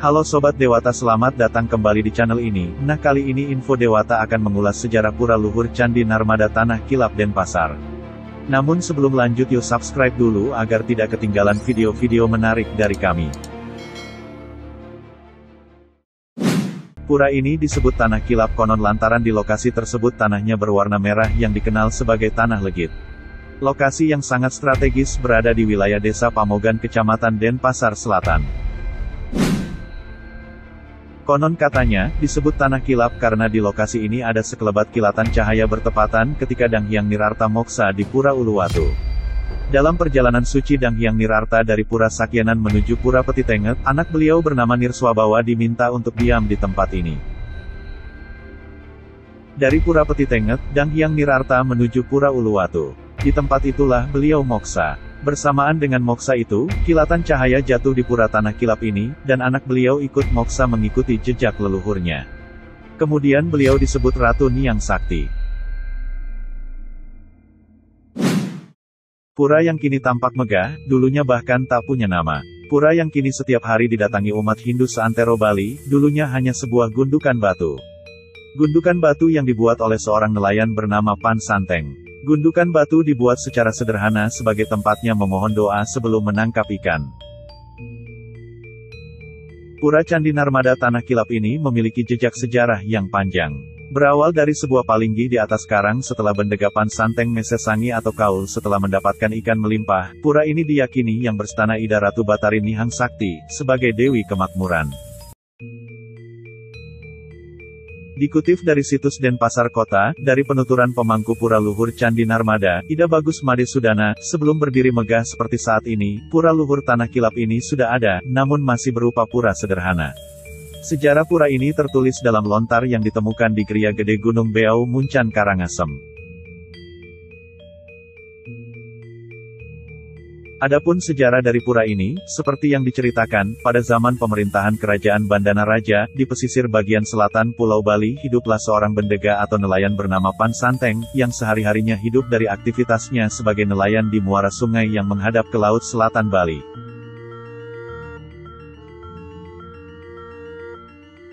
Halo Sobat Dewata, selamat datang kembali di channel ini. Nah, kali ini Info Dewata akan mengulas sejarah Pura Luhur Candi Narmada Tanah Kilap Denpasar. Namun sebelum lanjut, yuk subscribe dulu agar tidak ketinggalan video-video menarik dari kami. Pura ini disebut Tanah Kilap konon lantaran di lokasi tersebut tanahnya berwarna merah yang dikenal sebagai Tanah Legit. Lokasi yang sangat strategis berada di wilayah Desa Pamogan, Kecamatan Denpasar Selatan. Konon katanya, disebut Tanah Kilap karena di lokasi ini ada sekelebat kilatan cahaya bertepatan ketika Dang Hyang Nirarta moksa di Pura Uluwatu. Dalam perjalanan suci Dang Hyang Nirarta dari Pura Sakyenan menuju Pura Petitenget, anak beliau bernama Nirswabawa diminta untuk diam di tempat ini. Dari Pura Petitenget, Dang Hyang Nirarta menuju Pura Uluwatu. Di tempat itulah beliau moksa. Bersamaan dengan moksa itu, kilatan cahaya jatuh di Pura Tanah Kilap ini, dan anak beliau ikut moksa mengikuti jejak leluhurnya. Kemudian beliau disebut Ratu Niang Sakti. Pura yang kini tampak megah, dulunya bahkan tak punya nama. Pura yang kini setiap hari didatangi umat Hindu seantero Bali, dulunya hanya sebuah gundukan batu. Gundukan batu yang dibuat oleh seorang nelayan bernama Pan Santeng. Gundukan batu dibuat secara sederhana sebagai tempatnya memohon doa sebelum menangkap ikan. Pura Candi Narmada Tanah Kilap ini memiliki jejak sejarah yang panjang. Berawal dari sebuah palinggi di atas karang setelah bendegapan Santeng Mesesangi atau Kaul setelah mendapatkan ikan melimpah, pura ini diyakini yang berstana Ida Ratu Batari Nihang Sakti, sebagai Dewi Kemakmuran. Dikutip dari situs Denpasar Kota, dari penuturan pemangku Pura Luhur Candi Narmada, Ida Bagus Made Sudana, sebelum berdiri megah seperti saat ini, Pura Luhur Tanah Kilap ini sudah ada, namun masih berupa pura sederhana. Sejarah pura ini tertulis dalam lontar yang ditemukan di Geria Gede Gunung Beau Muncan Karangasem. Adapun sejarah dari pura ini, seperti yang diceritakan, pada zaman pemerintahan Kerajaan Bandana Raja, di pesisir bagian selatan Pulau Bali hiduplah seorang bendega atau nelayan bernama Pan Santeng, yang sehari-harinya hidup dari aktivitasnya sebagai nelayan di muara sungai yang menghadap ke Laut Selatan Bali.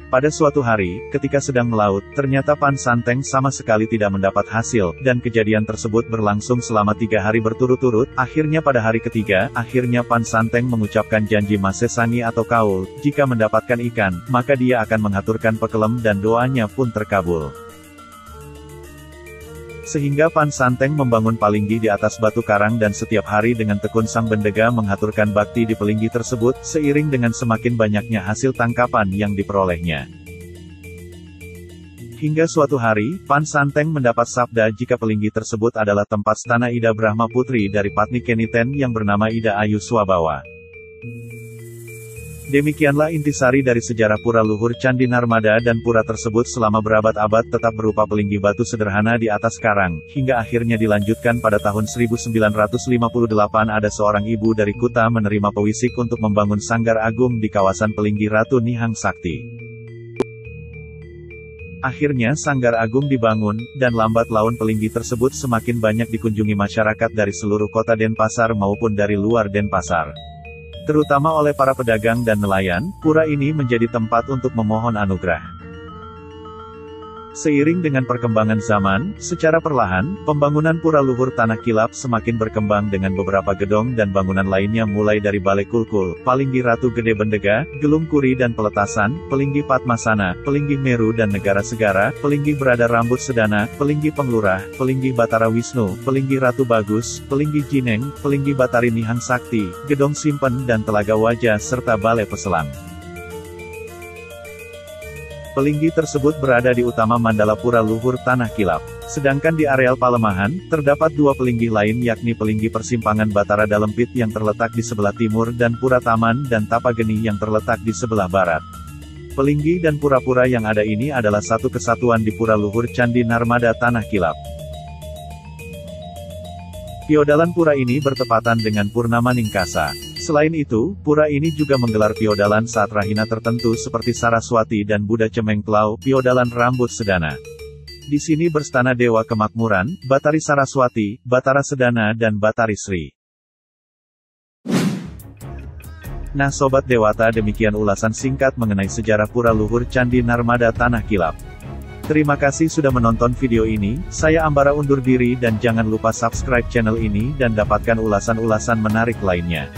Pada suatu hari, ketika sedang melaut, ternyata Pan Santeng sama sekali tidak mendapat hasil, dan kejadian tersebut berlangsung selama 3 hari berturut-turut. Akhirnya pada hari ketiga, Pan Santeng mengucapkan janji Masesangi atau Kaul, jika mendapatkan ikan, maka dia akan mengaturkan pekelem dan doanya pun terkabul. Sehingga Pan Santeng membangun palinggi di atas batu karang dan setiap hari dengan tekun sang bendega menghaturkan bakti di palinggi tersebut, seiring dengan semakin banyaknya hasil tangkapan yang diperolehnya. Hingga suatu hari, Pan Santeng mendapat sabda jika palinggi tersebut adalah tempat stana Ida Brahma Putri dari Patni Keniten yang bernama Ida Ayu Swabawa. Demikianlah intisari dari sejarah Pura Luhur Candi Narmada, dan pura tersebut selama berabad-abad tetap berupa palinggi batu sederhana di atas karang, hingga akhirnya dilanjutkan pada tahun 1958 ada seorang ibu dari Kuta menerima pewisik untuk membangun sanggar agung di kawasan palinggi Ratu Nihang Sakti. Akhirnya sanggar agung dibangun, dan lambat laun palinggi tersebut semakin banyak dikunjungi masyarakat dari seluruh kota Denpasar maupun dari luar Denpasar. Terutama oleh para pedagang dan nelayan, pura ini menjadi tempat untuk memohon anugerah. Seiring dengan perkembangan zaman, secara perlahan, pembangunan Pura Luhur Tanah Kilap semakin berkembang dengan beberapa gedong dan bangunan lainnya mulai dari Balai Kulkul, Palinggi Ratu Gede Bendega, Gelung Kuri dan Peletasan, Palinggi Padmasana, Palinggi Meru dan Negara Segara, Palinggi Berada Rambut Sedana, Palinggi Penglurah, Palinggi Batara Wisnu, Palinggi Ratu Bagus, Palinggi Jineng, Palinggi Batari Nihang Sakti, Gedong Simpen dan Telaga Wajah serta Balai Peselang. Palinggi tersebut berada di utama mandala Pura Luhur Tanah Kilap. Sedangkan di areal Palemahan, terdapat 2 palinggi lain yakni Palinggi Persimpangan Batara Dalempit yang terletak di sebelah timur dan Pura Taman dan Tapageni yang terletak di sebelah barat. Palinggi dan pura-pura yang ada ini adalah satu kesatuan di Pura Luhur Candi Narmada Tanah Kilap. Piodalan pura ini bertepatan dengan Purnama Ningkasa. Selain itu, pura ini juga menggelar piodalan saat rahina tertentu seperti Saraswati dan Buddha Cemengklau, piodalan Rambut Sedana. Di sini berstana Dewa Kemakmuran, Batari Saraswati, Batara Sedana dan Batari Sri. Nah Sobat Dewata, demikian ulasan singkat mengenai sejarah Pura Luhur Candi Narmada Tanah Kilap. Terima kasih sudah menonton video ini, saya Ambara undur diri dan jangan lupa subscribe channel ini dan dapatkan ulasan-ulasan menarik lainnya.